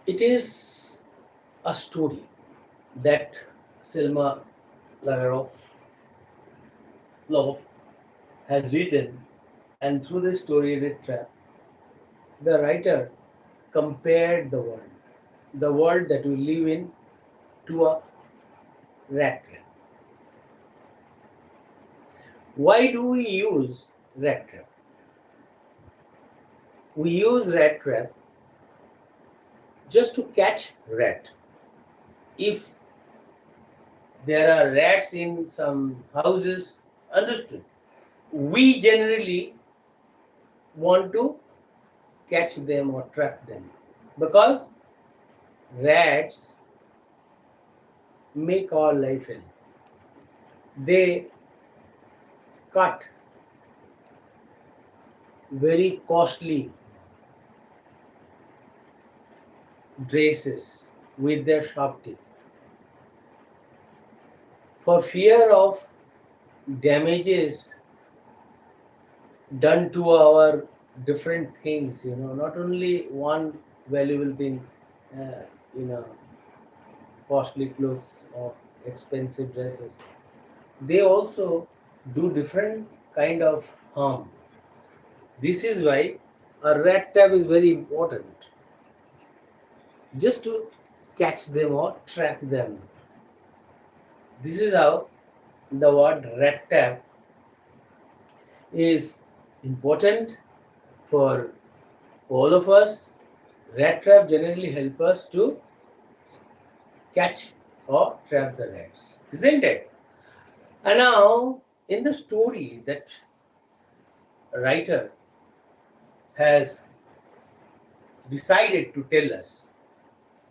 It is a story that Selma lagerlof has written, and through the story Rattrap, the writer compared the world that we live in, to a rat trap. Why do we use rat trap? We use rat trap just to catch rat. If there are rats in some houses, understood. We generally want to catch them or trap them because rats make our life hell. They cut very costly dresses with their sharp teeth. For fear of damages done to our different things, not only one valuable thing, uh, you know, costly clothes or expensive dresses, they also do different kind of harm. This is why a rat trap is very important, just to catch them or trap them. This is how the word rat trap is important for all of us. Rat trap generally help us to catch or trap the rats, isn't it? And now, in the story that writer has decided to tell us,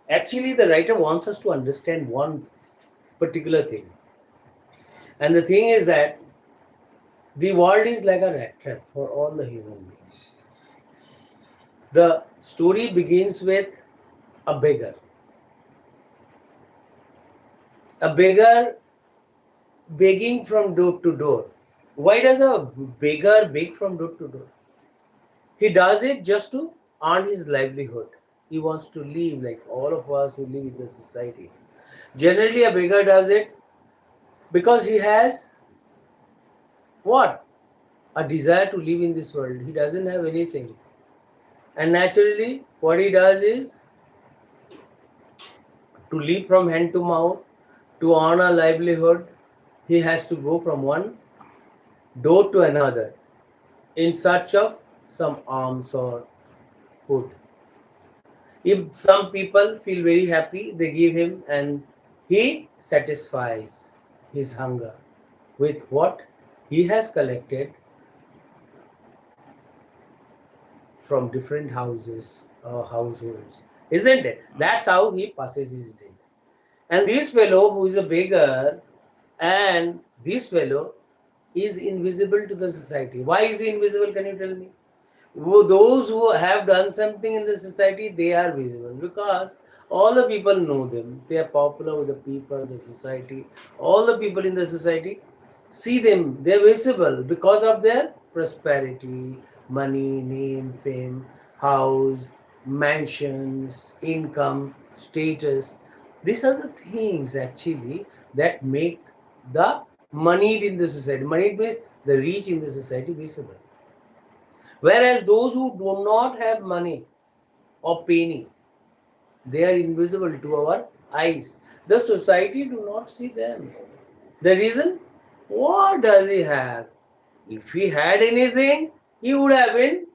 actually the writer wants us to understand one particular thing. And the thing is that the world is like a rat trap for all the human beings. The story begins with a beggar. A beggar begging from door to door. Why does a beggar beg from door to door? He does it just to earn his livelihood. He wants to live like all of us who live in the society. Generally, a beggar does it because he has what? A desire to live in this world. He doesn't have anything. And naturally, what he does is to live from hand to mouth, to earn a livelihood, he has to go from one door to another in search of some alms or food. If some people feel very happy, they give him and he satisfies his hunger with what he has collected from different houses or households. Isn't it? That's how he passes his days. And this fellow who is a beggar, and this fellow is invisible to the society. Why is he invisible? Can you tell me? Those who have done something in the society, they are visible because all the people know them. They are popular with the people, the society. All the people in the society see them. They are visible because of their prosperity, money, name, fame, house, mansions, income, status. These are the things actually that make the moneyed in the society. Moneyed means the rich in the society visible. Whereas those who do not have money or penny, they are invisible to our eyes. The society do not see them. The reason? What does he have? If he had anything, he would have been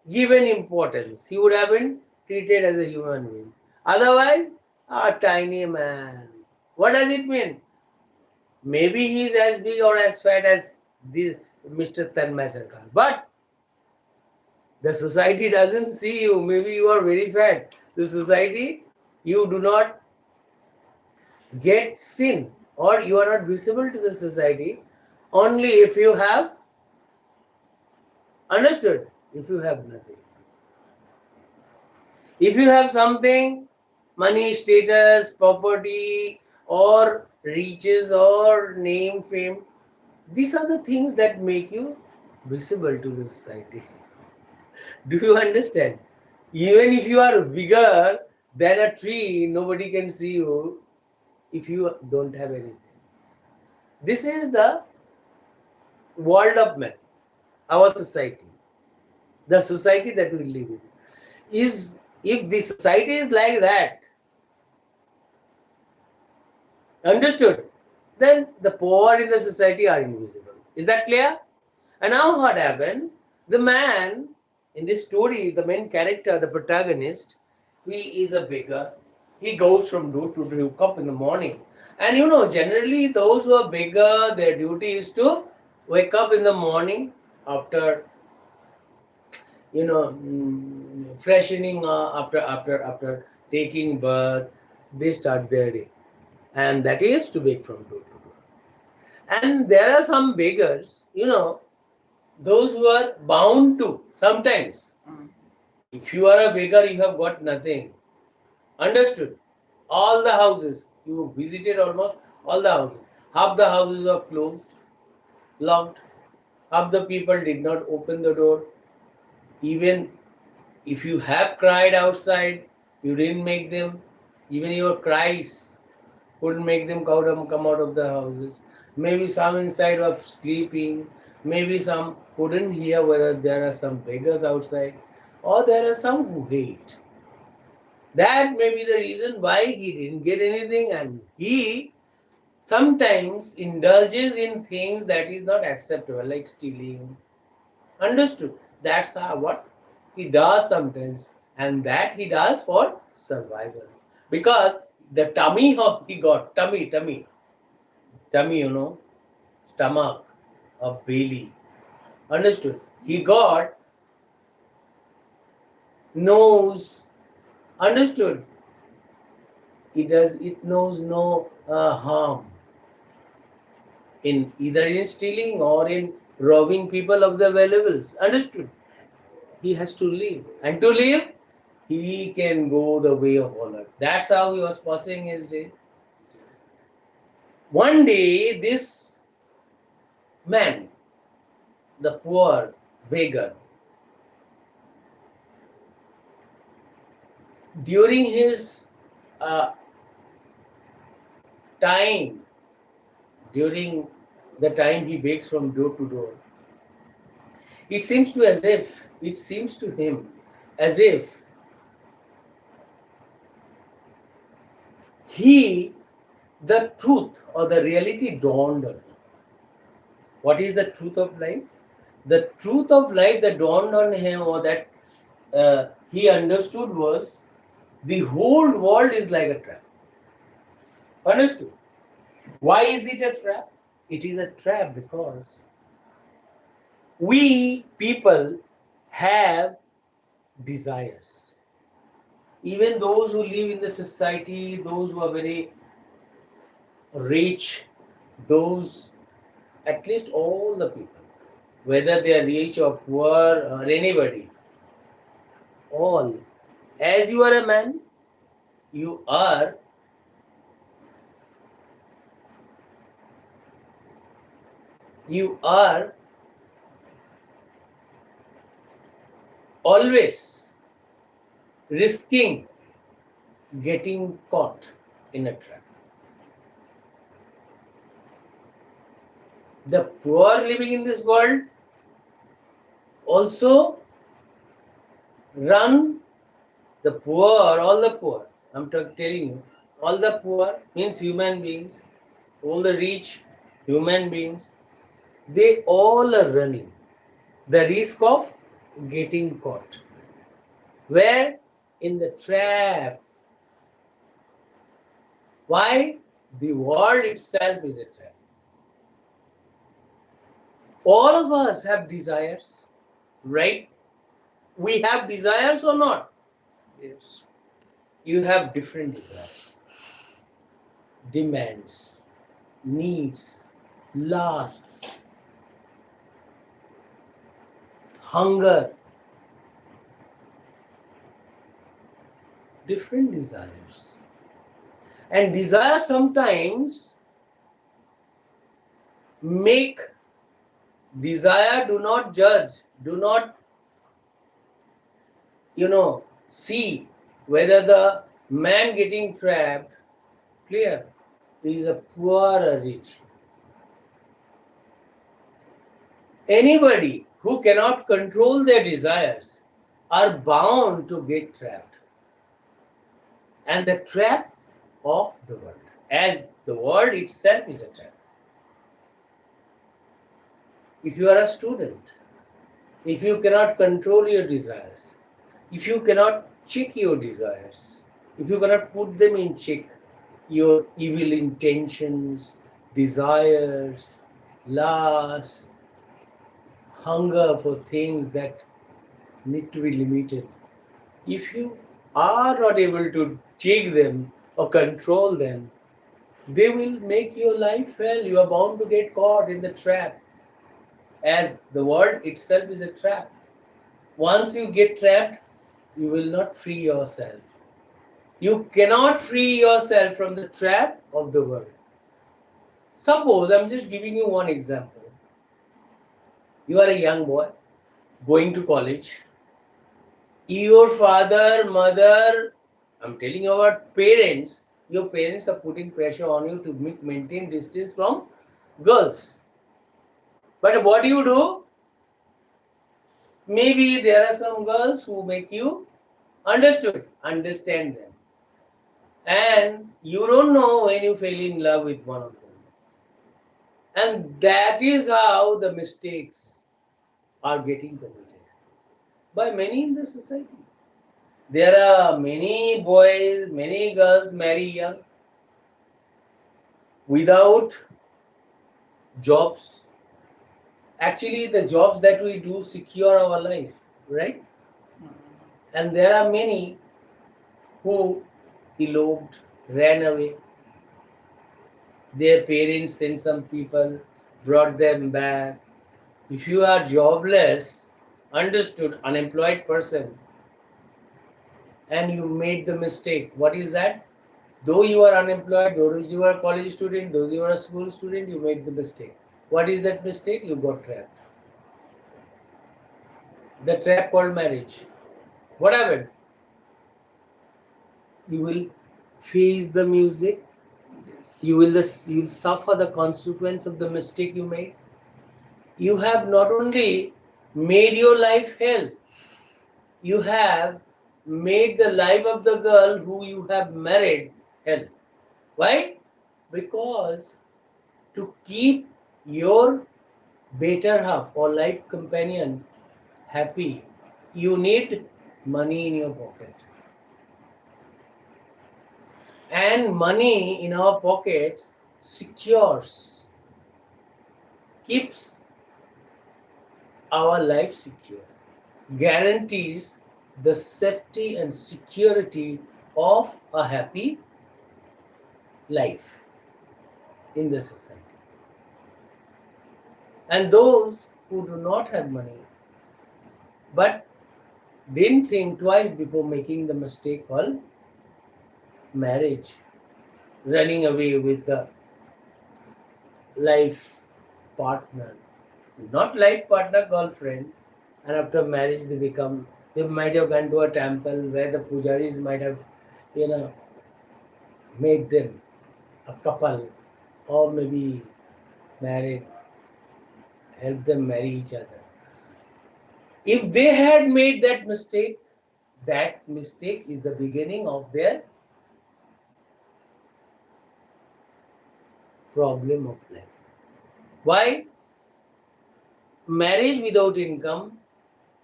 given importance. He would have been treated as a human being. Otherwise, a tiny man. What does it mean? Maybe he is as big or as fat as this Mr. Tanmay Sarkar. But the society doesn't see you. Maybe you are very fat. The society, you do not get seen or you are not visible to the society only if you have understood, if you have nothing. If you have something, money, status, property, or riches, or name, fame, these are the things that make you visible to the society. Do you understand? Even if you are bigger, Than a tree, nobody can see you if you don't have anything. This is the world of man, our society, the society that we live in. Is if the society is like that, understood, then the poor in the society are invisible. Is that clear? And now what happened? The man in this story, the main character, the protagonist, he is a beggar. He goes from door to door, wake up in the morning. And generally those who are beggar, their duty is to wake up in the morning after, freshening after taking bath, they start their day. And that is to beg from door to door. And there are some beggars, those who are bound to sometimes. If you are a beggar, you have got nothing. Understood? All the houses, you visited almost all the houses. Half the houses are closed, locked. Half the people did not open the door. Even if you have cried outside, you didn't make them. Even your cries couldn't make them come out of the houses. Maybe some inside were sleeping. Maybe some couldn't hear whether there are some beggars outside or there are some who hate. That may be the reason why he didn't get anything, and he sometimes indulges in things that is not acceptable, like stealing. Understood? That's what he does sometimes, and that he does for survival. Because the tummy of he got tummy, stomach of belly. Understood? He got nose. Understood? It knows no harm in either in stealing or in robbing people of the valuables. Understood? He has to live, and to live, he can go the way of honor. That's how he was passing his day. One day, this man, the poor beggar, during his uh, time, during the time he begs from door to door, it seems to him as if the truth or the reality dawned on him. What is the truth of life? The truth of life that dawned on him, or that he understood, was the whole world is like a trap. Understood? Why is it a trap? It is a trap because we people have desires. Even those who live in the society, those who are very rich, those, at least all the people, whether they are rich or poor or anybody, all, as you are a man, you are always risking getting caught in a trap. The poor living in this world also run, the poor, all the poor, I'm telling you, all the poor means human beings, all the rich human beings, they all are running the risk of getting caught. Where? In the trap. Why? The world itself is a trap. All of us have desires, right? We have desires or not? Yes. You have different desires, demands, needs, lusts, hunger, different desires. And desires sometimes make desire, do not judge, do not see whether the Man getting trapped, clear, is a poor or rich. Anybody who cannot control their desires are bound to get trapped. And the trap of the world, as the world itself is a trap. If you are a student, if you cannot control your desires, if you cannot check your desires, if you cannot put them in check, your evil intentions, desires, lust, hunger for things that need to be limited, if you are not able to check them or control them, they will make your life hell. You are bound to get caught in the trap, as the world itself is a trap. Once you get trapped, you will not free yourself. You cannot free yourself from the trap of the world. Suppose, I'm just giving you one example. You are a young boy going to college. Your father, mother, I'm telling you about parents, your parents are putting pressure on you to maintain distance from girls. But what do you do? Maybe there are some girls who make you understand them. And you don't know when you fell in love with one of them. And that is how the mistakes are getting committed by many in the society. There are many boys, many girls marry young without jobs. Actually, the jobs that we do secure our life, right? And there are many who eloped, ran away. Their parents sent some people, brought them back. If you are jobless, understood, unemployed person, and you made the mistake, what is that? Though you are unemployed, though you are a college student, though you are a school student, you made the mistake. What is that mistake? You got trapped. The trap called marriage. What happened? You will face the music. Yes. You will suffer the consequence of the mistake you made. You have not only made your life hell, you have made the life of the girl who you have married hell. Why? Because to keep your better half or life companion happy, you need money in your pocket. And money in our pockets secures, keeps our life secure, guarantees the safety and security of a happy life in the society. And those who do not have money but didn't think twice before making the mistake called marriage, running away with the life partner, not life partner, girlfriend, and after marriage they might have gone to a temple where the pujaris might have, you know, made them a couple or maybe married, help them marry each other. If they had made that mistake is the beginning of their problem of life. Why? Marriage without income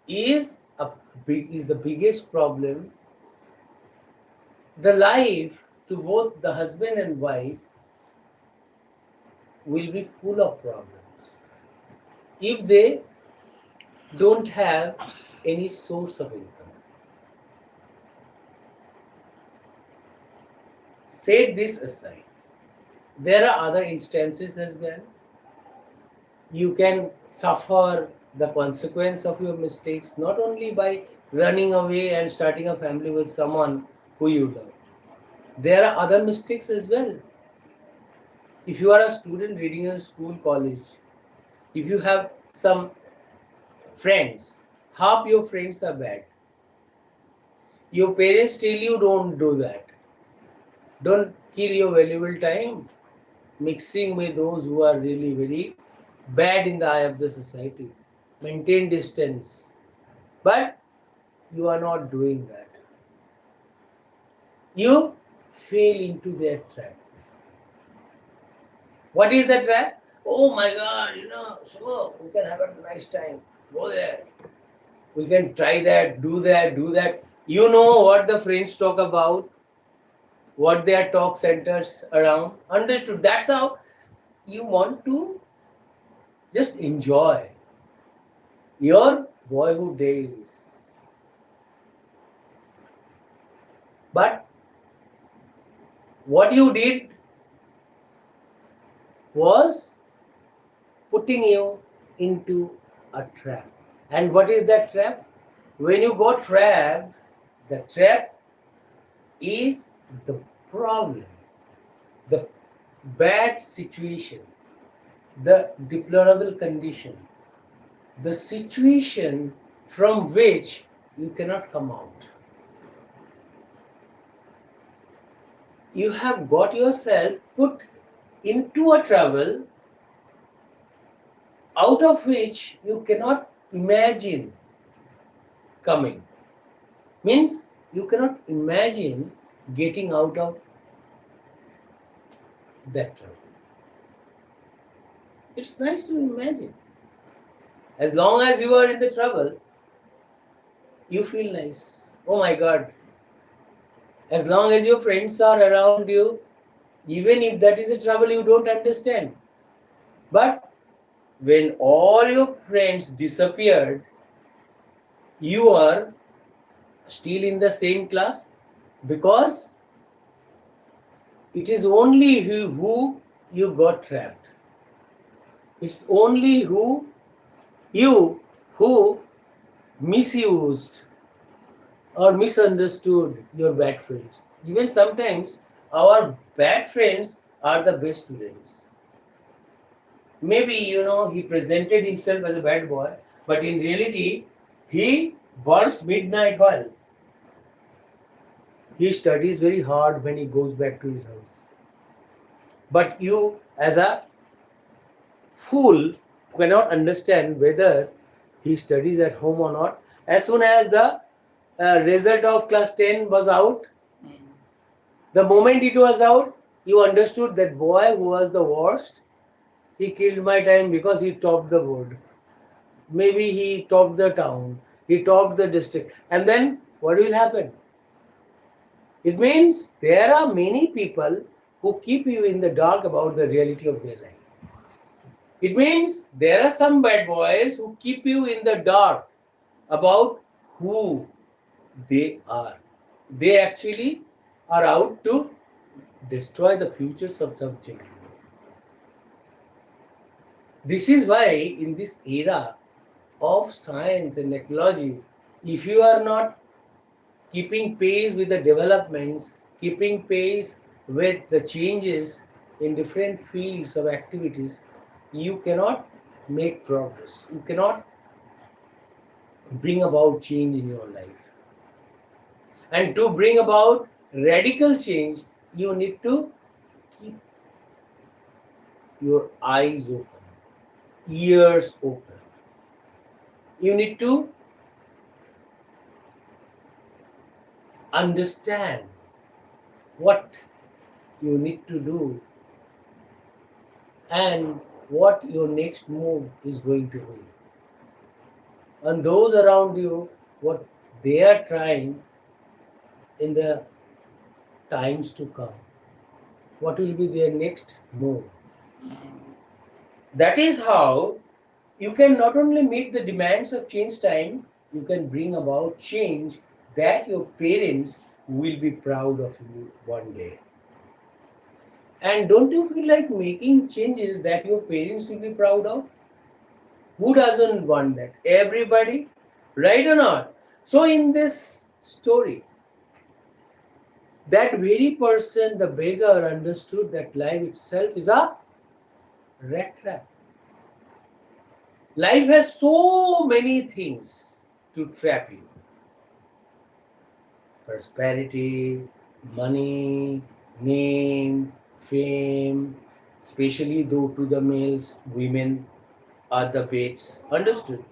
is the biggest problem. The life to both the husband and wife will be full of problems if they don't have any source of income. Set this aside. There are other instances as well. You can suffer the consequence of your mistakes not only by running away and starting a family with someone who you love. There are other mistakes as well. If you are a student reading in a school, college, if you have some friends, half your friends are bad. Your parents tell you don't do that. Don't kill your valuable time mixing with those who are really very bad in the eye of the society. Maintain distance. But you are not doing that. You fall into their trap. What is the trap? Oh my God, so we can have a nice time. Go there. We can try that, do that, do that. You know what the friends talk about, what their talk centers around. Understood. That's how you want to just enjoy your boyhood days. But what you did was putting you into a trap. And what is that trap? When you go trapped, the trap is the problem, the bad situation, the deplorable condition, the situation from which you cannot come out. You have got yourself put into a trouble out of which you cannot imagine coming. Means you cannot imagine getting out of that trouble. It's nice to imagine. As long as you are in the trouble, you feel nice. Oh my God. As long as your friends are around you, even if that is a trouble you don't understand. But when all your friends disappeared, you are still in the same class because it is only who you got trapped. It's only you who misused or misunderstood your bad friends. Even sometimes our bad friends are the best students. Maybe he presented himself as a bad boy, but in reality he burns midnight oil. He studies very hard when he goes back to his house. But you, as a fool, cannot understand whether he studies at home or not. As soon as the result of class 10 was out, the moment it was out, you understood that boy who was the worst, he killed my time because he topped the board. Maybe he topped the town, he topped the district. And then what will happen? It means there are many people who keep you in the dark about the reality of their life. It means there are some bad boys who keep you in the dark about who they are. They actually are out to destroy the futures of some children. This is why in this era of science and technology, if you are not keeping pace with the developments, keeping pace with the changes in different fields of activities, you cannot make progress. You cannot bring about change in your life. And to bring about radical change, you need to keep your eyes open, ears open. You need to understand what you need to do and what your next move is going to be. And those around you, what they are trying in the times to come. What will be their next move? That is how you can not only meet the demands of change time, you can bring about change that your parents will be proud of you one day. And don't you feel like making changes that your parents will be proud of? Who doesn't want that? Everybody, right or not? So in this story, that very person, the beggar, understood that life itself is a rat trap. Life has so many things to trap you. Prosperity, money, Name, fame, especially though to the males, women are the baits. Understood?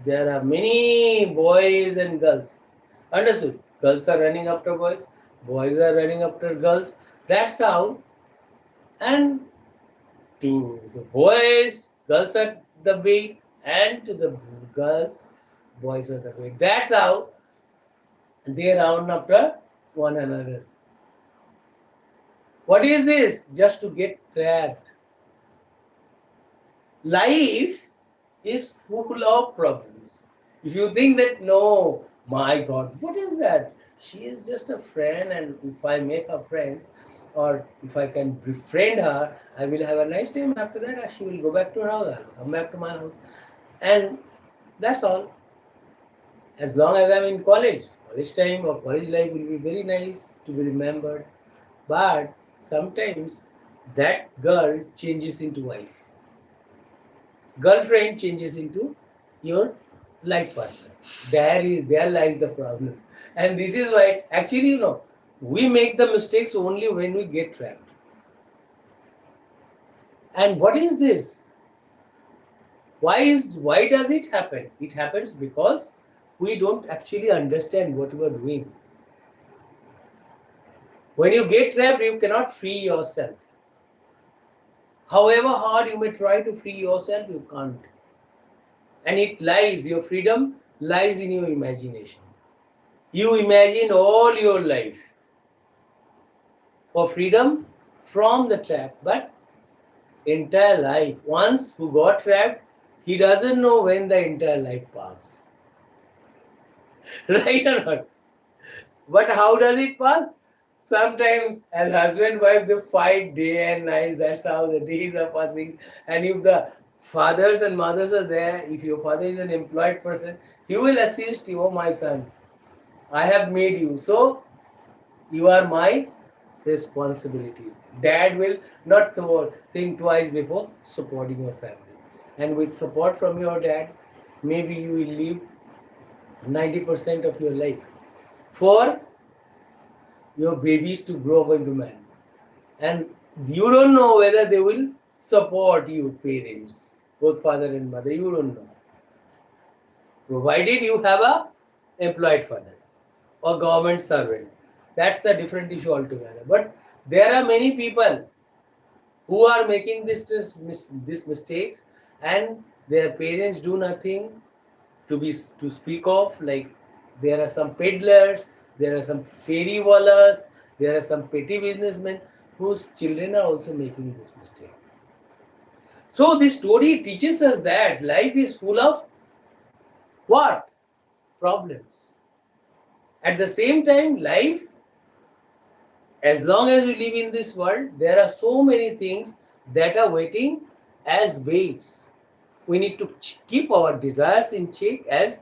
There are many boys and girls. Understood? Girls are running after boys are running after girls. That's how. And to the boys, girls are the bait, and to the girls, boys are the bait. That's how they round after one another. What is this? Just to get trapped. Life is full of problems. If you think that, no, my God, what is that? She is just a friend, and if I make her friend, or if I can befriend her, I will have a nice time. After that, she will go back to her house, I'll come back to my house. And that's all. As long as I'm in college time or college life will be very nice to be remembered. But sometimes that girl changes into wife. Girlfriend changes into your life partner. There lies the problem. And this is why actually we make the mistakes only when we get trapped. And what is this? Why does it happen? It happens because we don't actually understand what we are doing. When you get trapped, you cannot free yourself. However hard you may try to free yourself, you can't. And your freedom lies in your imagination. You imagine all your life for freedom from the trap, but entire life, once who got trapped, he doesn't know when the entire life passed. Right or not? But how does it pass? Sometimes as husband wife they fight day and night. That's how the days are passing. And if the fathers and mothers are there, if your father is an employed person, he will assist you, oh my son, I have made you, so you are my responsibility. Dad will not think twice before supporting your family. And with support from your dad, maybe you will live 90% of your life for your babies to grow up into man. And you don't know whether they will support you, parents, both father and mother. You don't know. Provided you have a employed father or government servant. That's a different issue altogether. But there are many people who are making these mistakes, and their parents do nothing to speak of. Like there are some peddlers, there are some fairy wallahs, there are some petty businessmen whose children are also making this mistake. So this story teaches us that life is full of what? Problems. At the same time, life, as long as we live in this world, there are so many things that are waiting as baits. We need to keep our desires in check, as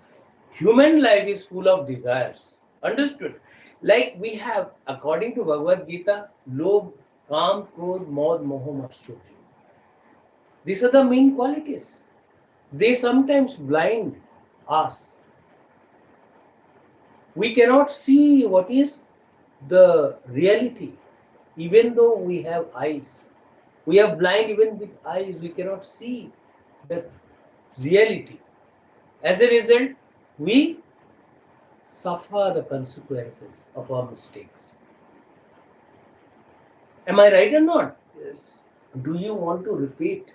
human life is full of desires. Understood? Like we have, according to Bhagavad Gita, Lobh, Kam, Krodh, Modh, Moh, Maschurju. These are the main qualities. They sometimes blind us. We cannot see what is the reality, even though we have eyes. We are blind even with eyes. We cannot see the reality. As a result, we suffer the consequences of our mistakes. Am I right or not? Yes. Do you want to repeat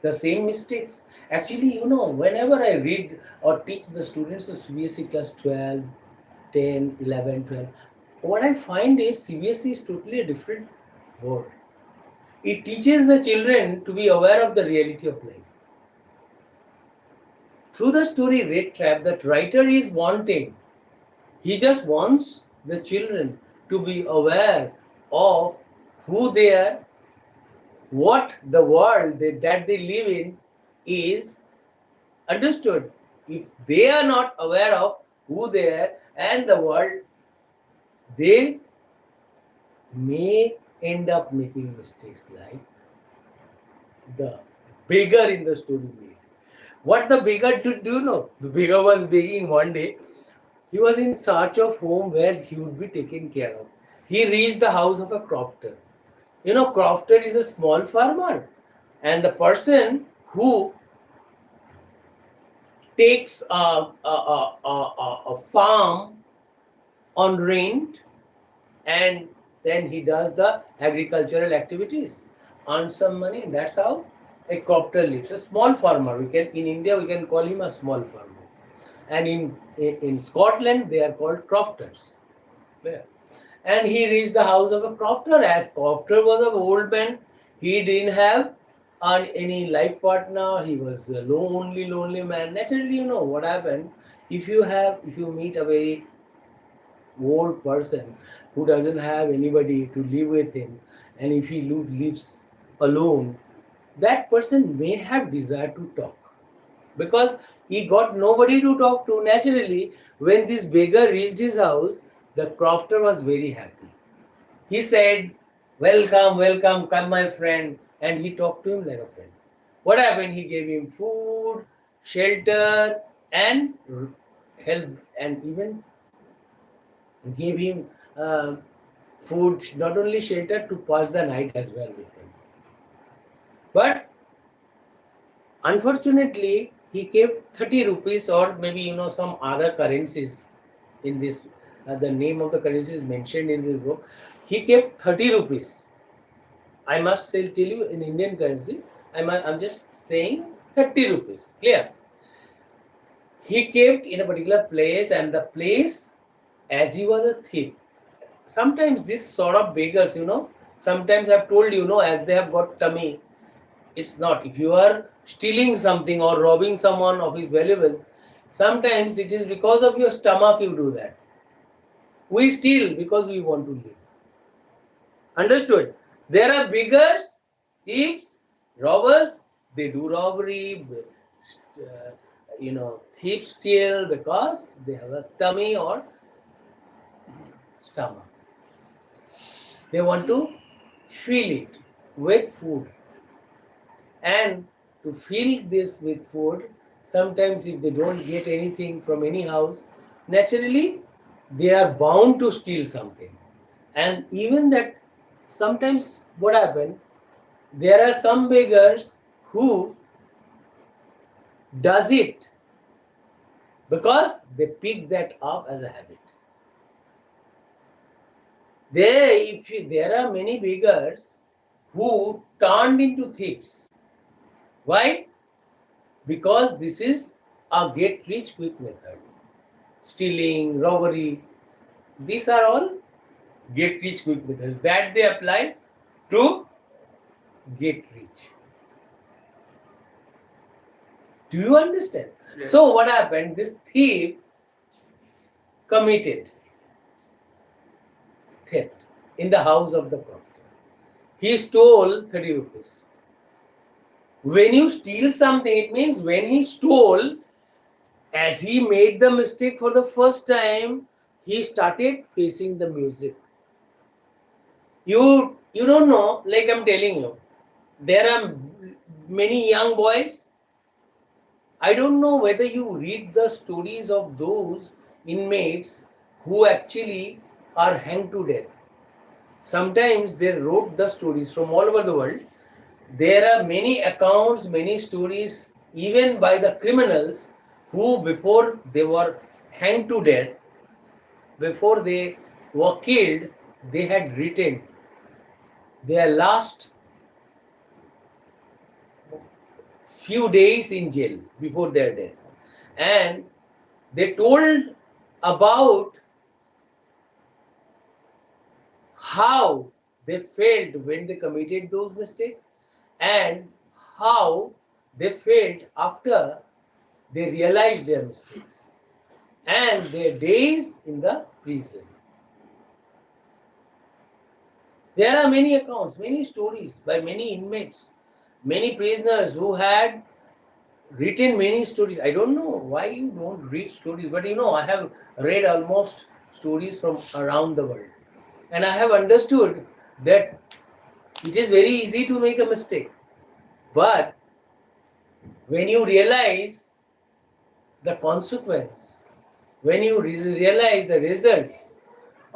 the same mistakes? Actually, whenever I read or teach the students of CBSE class 12, 10, 11, 12, what I find is CBSE is totally a different board. It teaches the children to be aware of the reality of life. Through the story Rattrap, that writer is wanting, he just wants the children to be aware of who they are, what the world that they live in is. Understood? If they are not aware of who they are and the world, they may end up making mistakes like the beggar in the story made. What the beggar did, do you know? The beggar was begging one day. He was in search of home where he would be taken care of. He reached the house of a crofter. You know, crofter is a small farmer, and the person who takes a farm on rent, and then he does the agricultural activities, earns some money, and that's how a crofter lives. A small farmer. We can in India we can call him a small farmer, and in Scotland they are called crofters. Yeah. And he reached the house of a crofter. As crofter was an old man, he didn't have any life partner. He was a lonely man. Naturally, you know what happened. If you meet a very old person who doesn't have anybody to live with him, and if he lives alone, that person may have desire to talk because he got nobody to talk to. Naturally, when this beggar reached his house, the crofter was very happy. He said, "Welcome, welcome, come, my friend." And he talked to him like a friend. What happened? He gave him food, shelter, and help, and even gave him food, not only shelter, to pass the night as well with him. But unfortunately, he kept 30 rupees, or maybe some other currencies in this. The name of the currency is mentioned in this book. He kept 30 rupees. I must tell you in Indian currency. I'm just saying 30 rupees. Clear? He kept in a particular place, and the place, as he was a thief. Sometimes this sort of beggars, sometimes I've told as they have got tummy, it's not. If you are stealing something or robbing someone of his valuables, sometimes it is because of your stomach you do that. We steal because we want to live. Understood? There are beggars, thieves, robbers. They do robbery. Thieves steal because they have a tummy or stomach. They want to fill it with food. And to fill this with food, sometimes if they don't get anything from any house, naturally they are bound to steal something. And even that, sometimes what happens, there are some beggars who does it because they pick that up as a habit. There are many beggars who turned into thieves. Why? Because this is a get rich quick method. Stealing, robbery, these are all get rich quick methods that they apply to get rich. Do you understand? Yes. So what happened? This thief committed theft in the house of the prophet. He stole 30 rupees. When you steal something, it means when he stole, as he made the mistake for the first time, he started facing the music. You don't know, like I'm telling you, there are many young boys. I don't know whether you read the stories of those inmates who actually are hanged to death. Sometimes they wrote the stories from all over the world. There are many accounts, many stories, even by the criminals who, before they were hanged to death, before they were killed, they had written their last few days in jail before their death. And they told about how they felt when they committed those mistakes and how they felt after they realized their mistakes and their days in the prison. There are many accounts, many stories by many inmates, many prisoners who had written many stories. I don't know why you don't read stories, but I have read almost stories from around the world. And I have understood that it is very easy to make a mistake. But when you realize the consequence, when you realize the results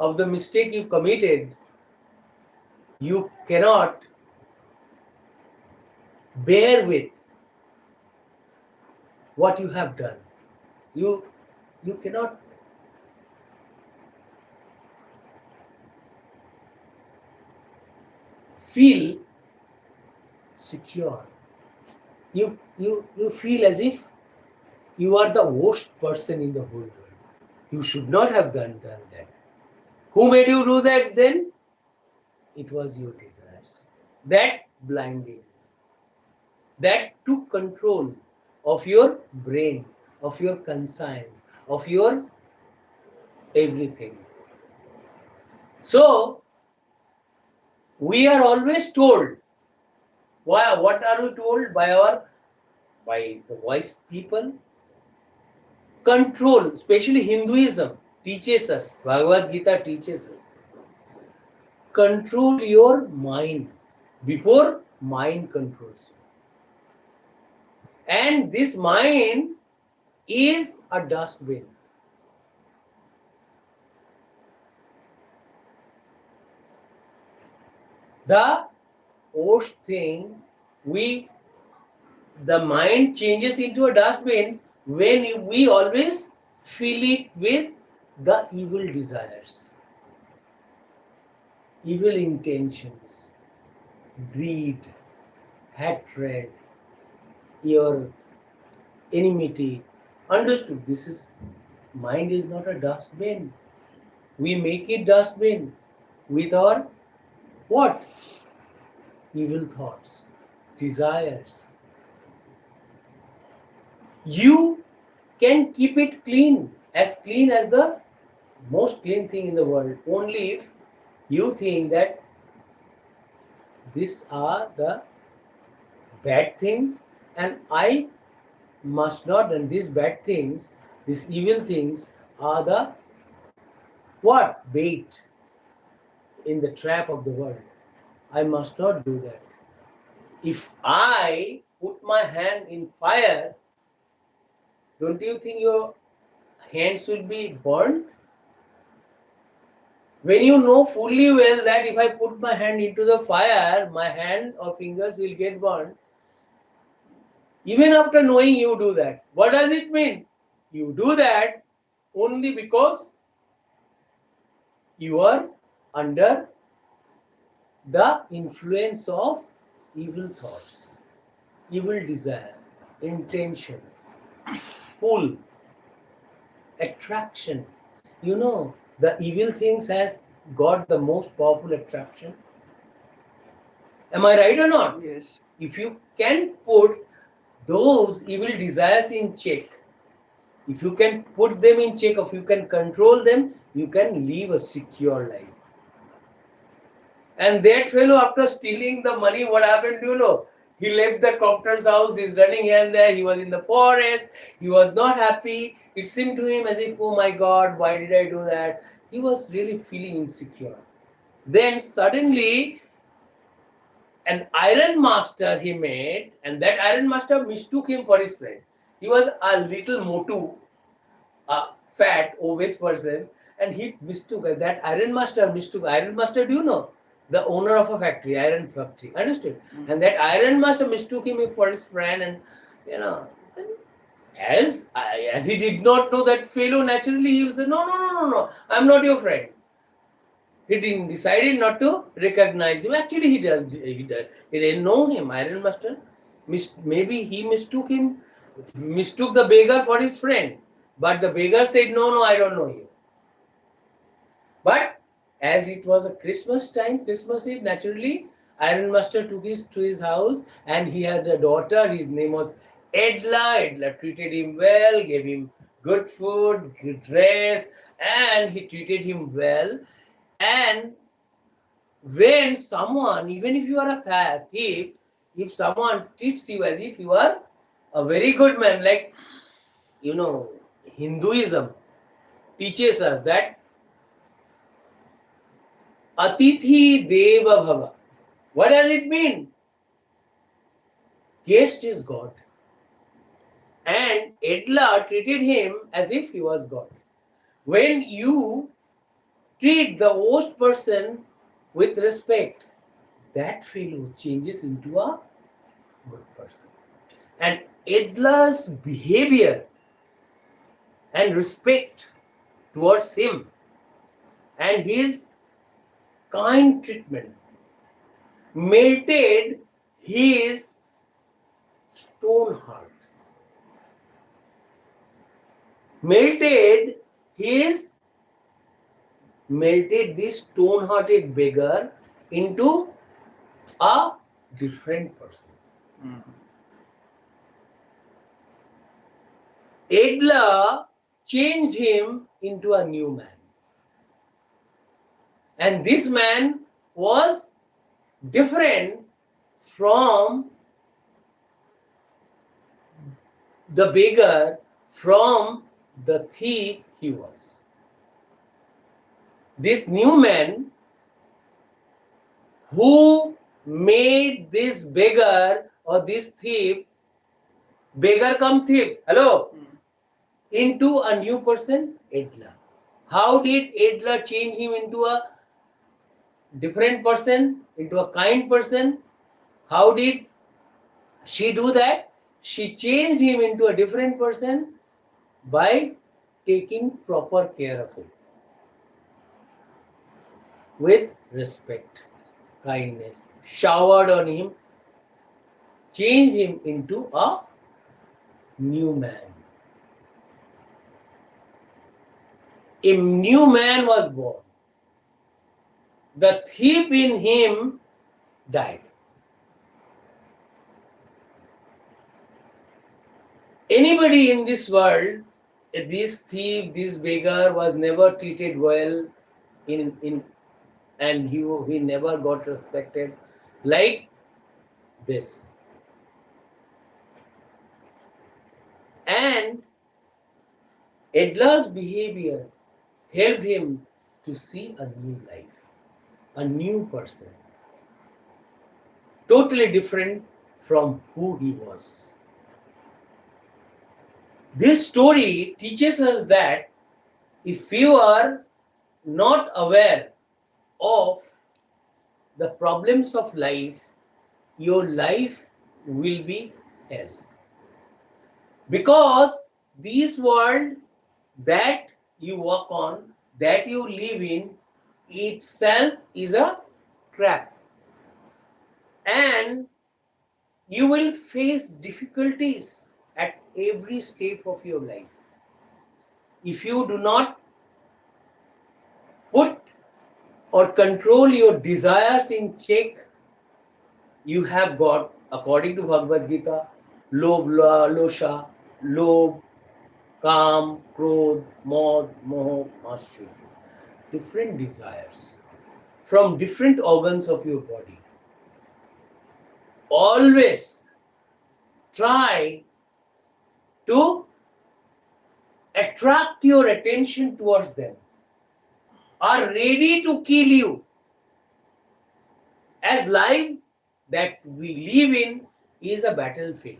of the mistake you committed, you cannot bear with what you have done. You cannot feel secure. You feel as if you are the worst person in the whole world. You should not have done that. Who made you do that then? It was your desires. That blinded you. That took control of your brain, of your conscience, of your everything. So, we are always told. Why? What are we told by the wise people? Control, especially Hinduism teaches us, Bhagavad Gita teaches us, control your mind before mind controls you. And this mind is a dustbin. The worst thing, the mind changes into a dustbin when we always fill it with the evil desires, evil intentions, greed, hatred, your enmity. Understood? Mind is not a dustbin. We make it dustbin with our what? Evil thoughts, desires. You can keep it clean as the most clean thing in the world, only if you think that these are the bad things and I must not, and these bad things, these evil things are the what? Bait in the trap of the world. I must not do that. If I put my hand in fire, don't you think your hands will be burnt? When you know fully well that if I put my hand into the fire, my hand or fingers will get burnt, even after knowing you do that, what does it mean? You do that only because you are under the influence of evil thoughts, evil desire, intention, pull, attraction. You know, the evil things has got the most powerful attraction. Am I right or not? Yes. If you can put those evil desires in check, if you can put them in check, if you can control them, you can live a secure life. And that fellow, after stealing the money, what happened? Do you know? He left the crofter's house, he's running here and there, he was in the forest, he was not happy. It seemed to him as if, oh my God, why did I do that? He was really feeling insecure. Then suddenly, an iron master he made, and that iron master mistook him for his friend. He was a little motu, a fat, obese person, and he mistook that iron master mistook. Iron master, do you know? The owner of a factory, iron factory. Understood? Mm-hmm. And that iron master mistook him for his friend, and you know, as he did not know that fellow, naturally he will say, no, I'm not your friend. He didn't decided not to recognize him. Actually, he does. He didn't know him. Iron master. Maybe he mistook the beggar for his friend. But the beggar said, no, I don't know you. But as it was a Christmas time, Christmas Eve, naturally, Iron Master took to his house, and he had a daughter. His name was Edla. Edla treated him well, gave him good food, good dress, and he treated him well. And when someone, even if you are a thief, if someone treats you as if you are a very good man, like, you know, Hinduism teaches us that Atithi Deva Bhava. What does it mean? Guest is God. And Edla treated him as if he was God. When you treat the worst person with respect, that fellow changes into a good person. And Adler's behavior and respect towards him and his kind treatment melted his stone heart, melted his melted this stone-hearted beggar into a different person. Adler changed him into a new man. And this man was different from the beggar, from the thief he was. This new man who made this beggar or this thief, beggar come thief, hello, into a new person, Adler. How did Adler change him into a different person, into a kind person? How did she do that? She changed him into a different person by taking proper care of him with respect, kindness, showered on him, changed him into a new man. A new man was born. The thief in him died. Anybody in this world, this thief, this beggar was never treated well and he never got respected like this. And Adler's behavior helped him to see a new life, a new person, totally different from who he was. This story teaches us that if you are not aware of the problems of life, your life will be hell. Because this world that you walk on, that you live in, itself is a trap. And you will face difficulties at every step of your life. If you do not put or control your desires in check, you have got, according to Bhagavad Gita, losha, lobh, kam, krodh, modh, moh, maschurya. Different desires from different organs of your body. Always try to attract your attention towards them, are ready to kill you. As life that we live in is a battlefield.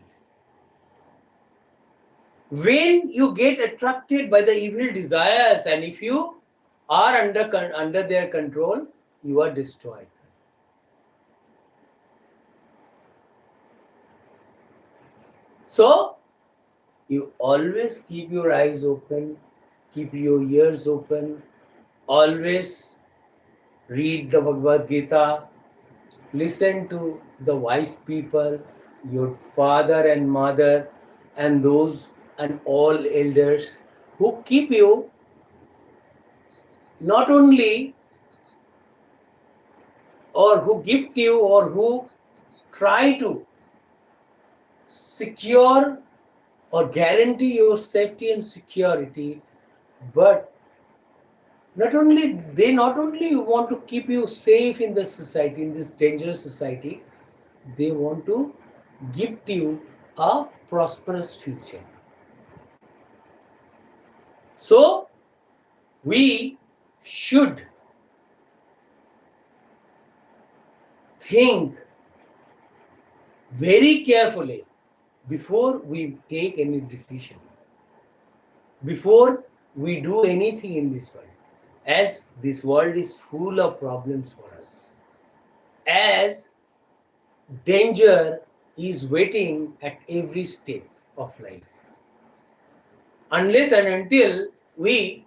When you get attracted by the evil desires and if you are under their control, you are destroyed. So, you always keep your eyes open, keep your ears open, always read the Bhagavad Gita, listen to the wise people, your father and mother, and those and all elders who keep you not only or who gift you or who try to secure or guarantee your safety and security, but not only want to keep you safe in this society, in this dangerous society, they want to gift you a prosperous future. So we should think very carefully before we take any decision, before we do anything in this world. as this world is full of problems for us, as danger is waiting at every step of life. Unless and until we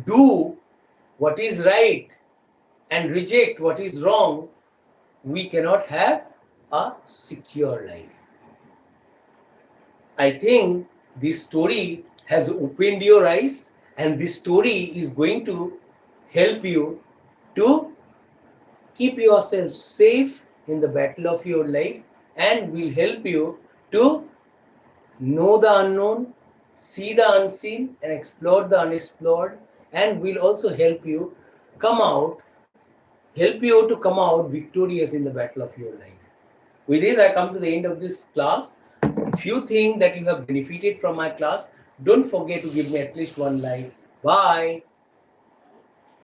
do what is right and reject what is wrong, we cannot have a secure life. I think this story has opened your eyes, and this story is going to help you to keep yourself safe in the battle of your life, and will help you to know the unknown, see the unseen, and explore the unexplored, and will also come out, help you to come out victorious in the battle of your life. With this, I come to the end of this class. If you think that you have benefited from my class, don't forget to give me at least one like. Bye.